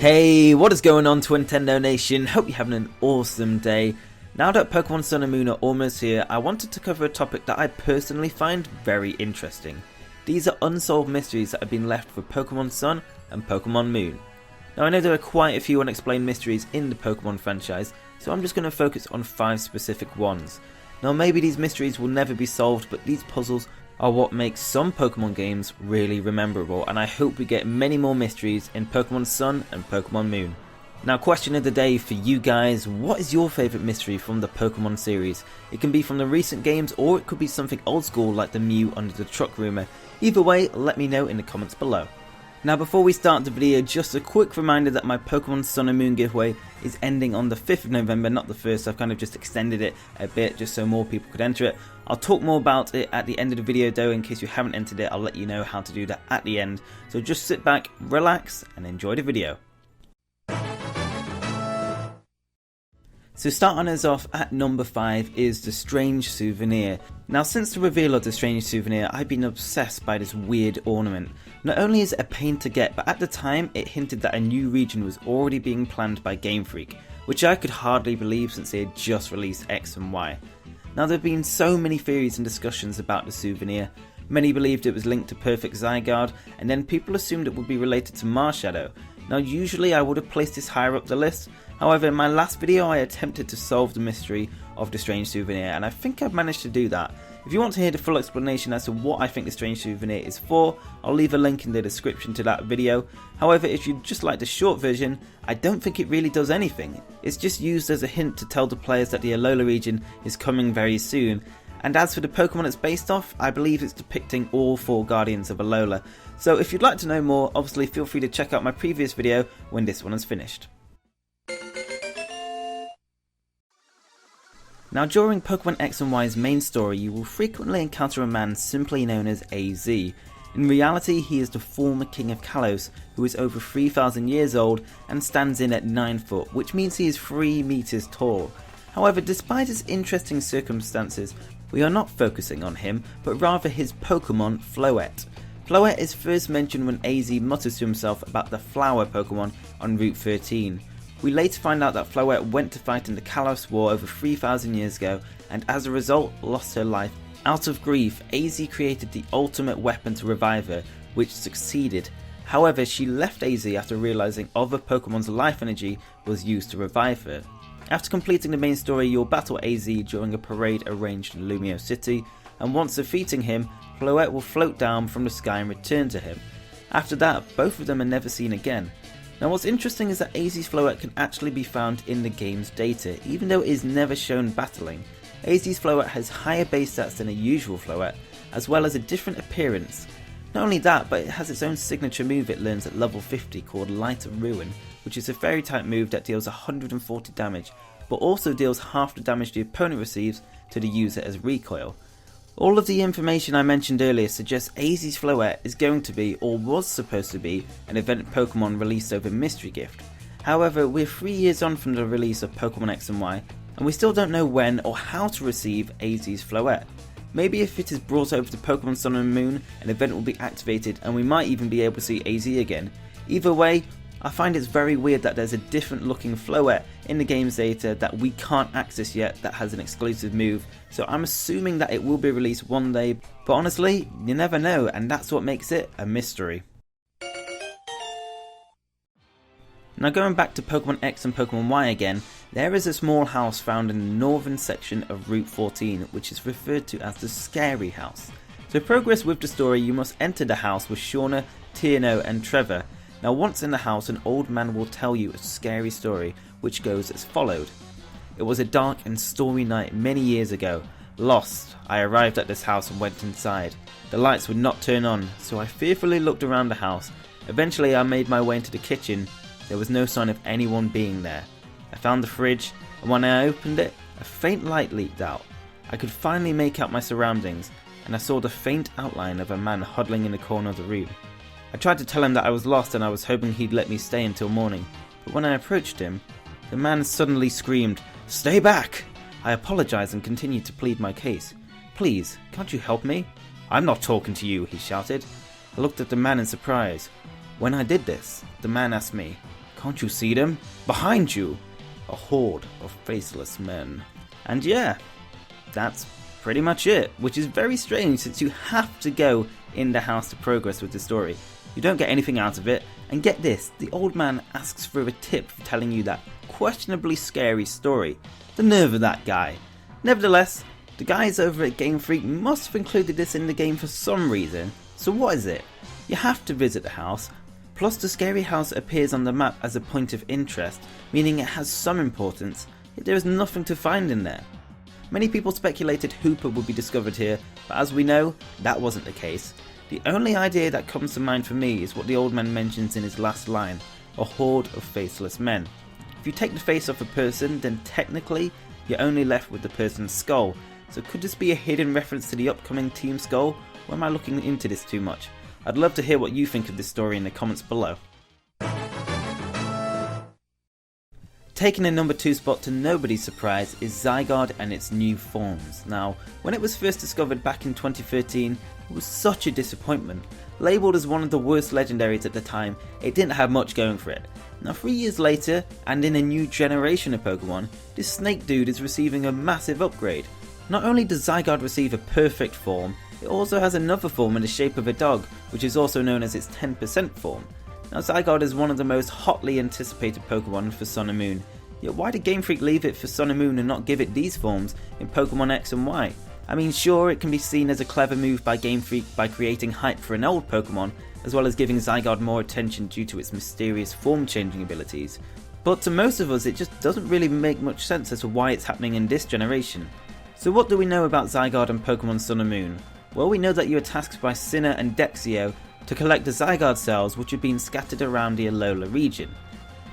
Hey, what is going on, Twintendo Nation? Hope you're having an awesome day. Now that Pokemon Sun and Moon are almost here, I wanted to cover a topic that I personally find very interesting. These are unsolved mysteries that have been left for Pokemon Sun and Pokemon Moon. Now I know there are quite a few unexplained mysteries in the Pokemon franchise, so I'm just going to focus on 5 specific ones. Now maybe these mysteries will never be solved, but these puzzles are what makes some Pokemon games really rememberable, and I hope we get many more mysteries in Pokemon Sun and Pokemon Moon. Now, question of the day for you guys: what is your favourite mystery from the Pokemon series? It can be from the recent games, or it could be something old school like the Mew under the truck rumour. Either way, let me know in the comments below. Now before we start the video, just a quick reminder that my Pokemon Sun and Moon giveaway is ending on the 5th of November, not the 1st. I've kind of just extended it a bit just so more people could enter it. I'll talk more about it at the end of the video though. In case you haven't entered it, I'll let you know how to do that at the end. So just sit back, relax and enjoy the video. So starting us off at number 5 is the Strange Souvenir. Now since the reveal of the Strange Souvenir, I've been obsessed by this weird ornament. Not only is it a pain to get, but at the time it hinted that a new region was already being planned by Game Freak, which I could hardly believe since they had just released X and Y. Now there have been so many theories and discussions about the souvenir. Many believed it was linked to Perfect Zygarde, and then people assumed it would be related to Marshadow. Now usually I would have placed this higher up the list, however in my last video I attempted to solve the mystery of the Strange Souvenir, and I think I've managed to do that. If you want to hear the full explanation as to what I think the Strange Souvenir is for, I'll leave a link in the description to that video. However, if you'd just like the short version, I don't think it really does anything. It's just used as a hint to tell the players that the Alola region is coming very soon. And as for the Pokemon it's based off, I believe it's depicting all 4 Guardians of Alola. So if you'd like to know more, obviously feel free to check out my previous video when this one is finished. Now during Pokemon X and Y's main story, you will frequently encounter a man simply known as AZ. In reality, he is the former King of Kalos, who is over 3,000 years old and stands in at 9 foot, which means he is 3 meters tall. However, despite his interesting circumstances, we are not focusing on him, but rather his Pokemon Floette. Floette is first mentioned when AZ mutters to himself about the flower Pokemon on Route 13. We later find out that Floette went to fight in the Kalos War over 3,000 years ago, and as a result lost her life. Out of grief, AZ created the ultimate weapon to revive her, which succeeded. However, she left AZ after realising other Pokemon's life energy was used to revive her. After completing the main story, you'll battle AZ during a parade arranged in Lumiose City, and once defeating him, Floette will float down from the sky and return to him. After that, both of them are never seen again. Now what's interesting is that AZ's Floette can actually be found in the game's data, even though it is never shown battling. AZ's Floette has higher base stats than a usual Floette, as well as a different appearance. Not only that, but it has its own signature move it learns at level 50 called Light of Ruin, which is a fairy type move that deals 140 damage, but also deals half the damage the opponent receives to the user as recoil. All of the information I mentioned earlier suggests AZ's Floette is going to be, or was supposed to be, an event Pokemon released over Mystery Gift. However, we're 3 years on from the release of Pokemon X and Y, and we still don't know when or how to receive AZ's Floette. Maybe if it is brought over to Pokemon Sun and Moon, an event will be activated and we might even be able to see AZ again. Either way, I find it's very weird that there's a different looking Floette in the game's data that we can't access yet that has an exclusive move, so I'm assuming that it will be released one day, but honestly, you never know, and that's what makes it a mystery. Now going back to Pokemon X and Pokemon Y again, there is a small house found in the northern section of Route 14, which is referred to as the Scary House. To progress with the story, you must enter the house with Shauna, Tierno and Trevor. Now once in the house, an old man will tell you a scary story, which goes as followed. It was a dark and stormy night many years ago. Lost, I arrived at this house and went inside. The lights would not turn on, so I fearfully looked around the house. Eventually I made my way into the kitchen. There was no sign of anyone being there. I found the fridge, and when I opened it, a faint light leaked out. I could finally make out my surroundings, and I saw the faint outline of a man huddling in the corner of the room. I tried to tell him that I was lost and I was hoping he'd let me stay until morning, but when I approached him, the man suddenly screamed, "Stay back!" I apologised and continued to plead my case. "Please, can't you help me?" "I'm not talking to you," he shouted. I looked at the man in surprise. When I did this, the man asked me, Can't you see them? Behind you! A horde of faceless men. And yeah, that's pretty much it, which is very strange since you have to go in the house to progress with the story. You don't get anything out of it, and get this, the old man asks for a tip for telling you that questionably scary story. The nerve of that guy. Nevertheless, the guys over at Game Freak must have included this in the game for some reason, so what is it? You have to visit the house, plus the scary house appears on the map as a point of interest, meaning it has some importance, yet there is nothing to find in there. Many people speculated Hooper would be discovered here, but as we know, that wasn't the case. The only idea that comes to mind for me is what the old man mentions in his last line, a horde of faceless men. If you take the face off a person, then technically, you're only left with the person's skull, so could this be a hidden reference to the upcoming Team Skull, or am I looking into this too much? I'd love to hear what you think of this story in the comments below. Taking a number 2 spot to nobody's surprise is Zygarde and its new forms. Now, when it was first discovered back in 2013, it was such a disappointment. Labelled as one of the worst legendaries at the time, it didn't have much going for it. Now 3 years later, and in a new generation of Pokemon, this snake dude is receiving a massive upgrade. Not only does Zygarde receive a perfect form, it also has another form in the shape of a dog, which is also known as its 10% form. Now Zygarde is one of the most hotly anticipated Pokemon for Sun and Moon, yet why did Game Freak leave it for Sun and Moon and not give it these forms in Pokemon X and Y? I mean, sure, it can be seen as a clever move by Game Freak by creating hype for an old Pokemon, as well as giving Zygarde more attention due to its mysterious form changing abilities, but to most of us it just doesn't really make much sense as to why it's happening in this generation. So what do we know about Zygarde and Pokemon Sun and Moon? Well, we know that you are tasked by Sinnoh and Dexio to collect the Zygarde cells which have been scattered around the Alola region.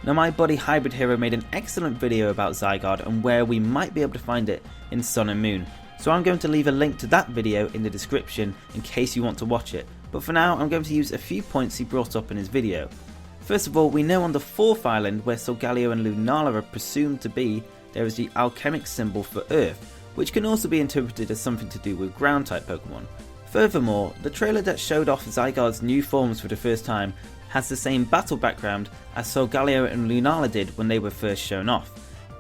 Now my buddy Hybrid Hero made an excellent video about Zygarde and where we might be able to find it in Sun and Moon, so I'm going to leave a link to that video in the description in case you want to watch it, but for now I'm going to use a few points he brought up in his video. First of all, we know on the 4th island where Solgaleo and Lunala are presumed to be, there is the alchemic symbol for Earth, which can also be interpreted as something to do with ground type Pokemon. Furthermore, the trailer that showed off Zygarde's new forms for the first time has the same battle background as Solgaleo and Lunala did when they were first shown off.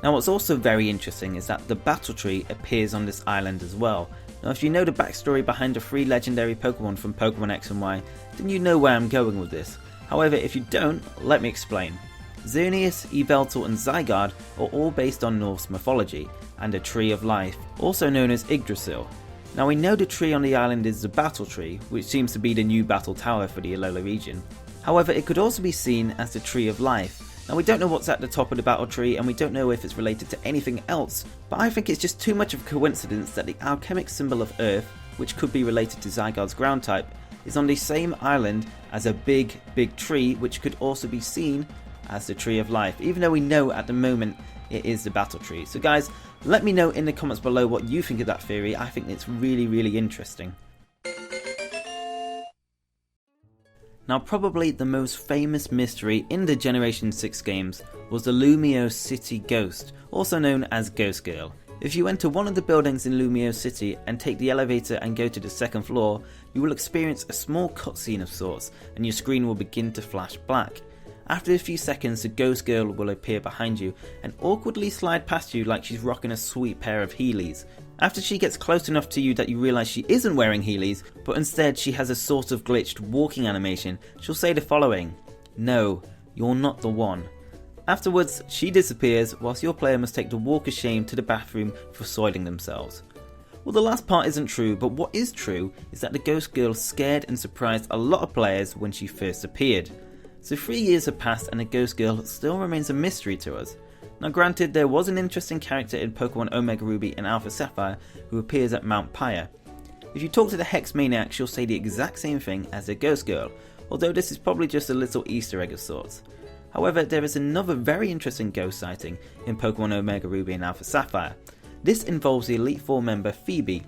Now what's also very interesting is that the battle tree appears on this island as well. Now if you know the backstory behind the 3 legendary Pokemon from Pokemon X and Y, then you know where I'm going with this. However, if you don't, let me explain. Xerneas, Yveltal and Zygarde are all based on Norse mythology and a Tree of Life, also known as Yggdrasil. Now we know the tree on the island is the Battle Tree, which seems to be the new battle tower for the Alola region. However, it could also be seen as the Tree of Life. Now we don't know what's at the top of the battle tree and we don't know if it's related to anything else, but I think it's just too much of a coincidence that the alchemic symbol of Earth, which could be related to Zygarde's ground type, is on the same island as a big tree which could also be seen as the Tree of Life, even though we know at the moment it is the battle tree. So guys, let me know in the comments below what you think of that theory. I think it's really interesting. Now probably the most famous mystery in the Generation 6 games was the Lumiose City Ghost, also known as Ghost Girl. If you enter one of the buildings in Lumiose City and take the elevator and go to the 2nd floor, you will experience a small cutscene of sorts and your screen will begin to flash black. After a few seconds, the Ghost Girl will appear behind you and awkwardly slide past you like she's rocking a sweet pair of Heelys. After she gets close enough to you that you realise she isn't wearing Heelys, but instead she has a sort of glitched walking animation, she'll say the following: "No, you're not the one." Afterwards, she disappears whilst your player must take the walk of shame to the bathroom for soiling themselves. Well, the last part isn't true, but what is true is that the Ghost Girl scared and surprised a lot of players when she first appeared. So 3 years have passed and the Ghost Girl still remains a mystery to us. Now granted, there was an interesting character in Pokemon Omega Ruby and Alpha Sapphire who appears at Mount Pyre. If you talk to the Hex Maniac, she'll say the exact same thing as the Ghost Girl, although this is probably just a little Easter egg of sorts. However, there is another very interesting ghost sighting in Pokemon Omega Ruby and Alpha Sapphire. This involves the Elite Four member Phoebe.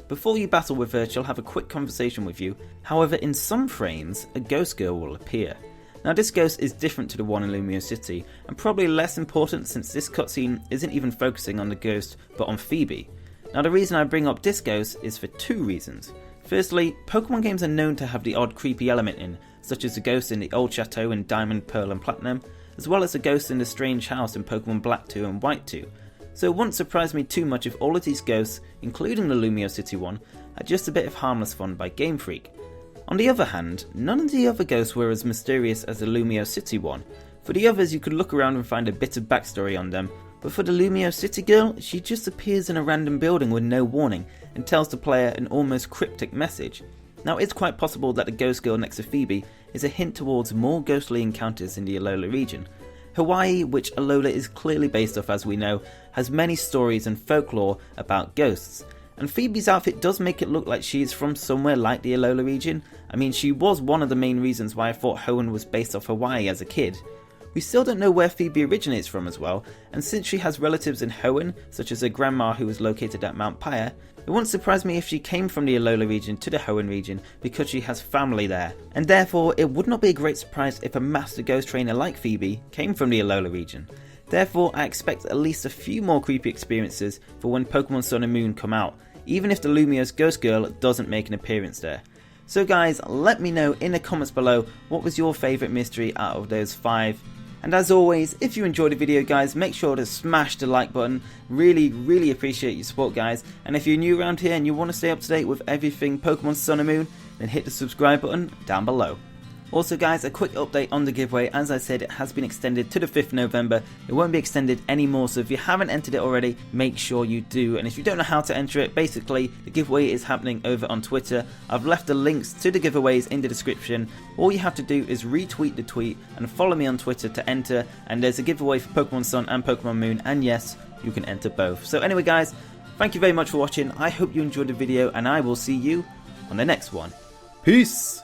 Before you battle with her, she'll have a quick conversation with you. However, in some frames, a Ghost Girl will appear. Now this ghost is different to the one in Lumiose City, and probably less important since this cutscene isn't even focusing on the ghost but on Phoebe. Now the reason I bring up this ghost is for 2 reasons. Firstly, Pokemon games are known to have the odd creepy element in, such as the ghost in the Old Chateau in Diamond, Pearl and Platinum, as well as a ghost in the strange house in Pokemon Black 2 and White 2. So it wouldn't surprise me too much if all of these ghosts, including the Lumiose City one, are just a bit of harmless fun by Game Freak. On the other hand, none of the other ghosts were as mysterious as the Lumiose City one. For the others, you could look around and find a bit of backstory on them, but for the Lumiose City girl, she just appears in a random building with no warning and tells the player an almost cryptic message. Now, it's quite possible that the ghost girl next to Phoebe is a hint towards more ghostly encounters in the Alola region. Hawaii, which Alola is clearly based off as we know, has many stories and folklore about ghosts. And Phoebe's outfit does make it look like she is from somewhere like the Alola region. I mean, she was one of the main reasons why I thought Hoenn was based off Hawaii as a kid. We still don't know where Phoebe originates from as well, and since she has relatives in Hoenn, such as her grandma who was located at Mount Pyre, it wouldn't surprise me if she came from the Alola region to the Hoenn region because she has family there. And therefore, it would not be a great surprise if a Master Ghost Trainer like Phoebe came from the Alola region. Therefore, I expect at least a few more creepy experiences for when Pokemon Sun and Moon come out, even if the Lumiose Ghost Girl doesn't make an appearance there. So guys, let me know in the comments below what was your favourite mystery out of those 5. And as always, if you enjoyed the video guys, make sure to smash the like button. Really appreciate your support guys. And if you're new around here and you want to stay up to date with everything Pokemon Sun and Moon, then hit the subscribe button down below. Also guys, a quick update on the giveaway. As I said, it has been extended to the 5th November. It won't be extended anymore, so if you haven't entered it already, make sure you do. And if you don't know how to enter it, basically, the giveaway is happening over on Twitter. I've left the links to the giveaways in the description. All you have to do is retweet the tweet and follow me on Twitter to enter. And there's a giveaway for Pokemon Sun and Pokemon Moon, and yes, you can enter both. So anyway guys, thank you very much for watching. I hope you enjoyed the video, and I will see you on the next one. Peace!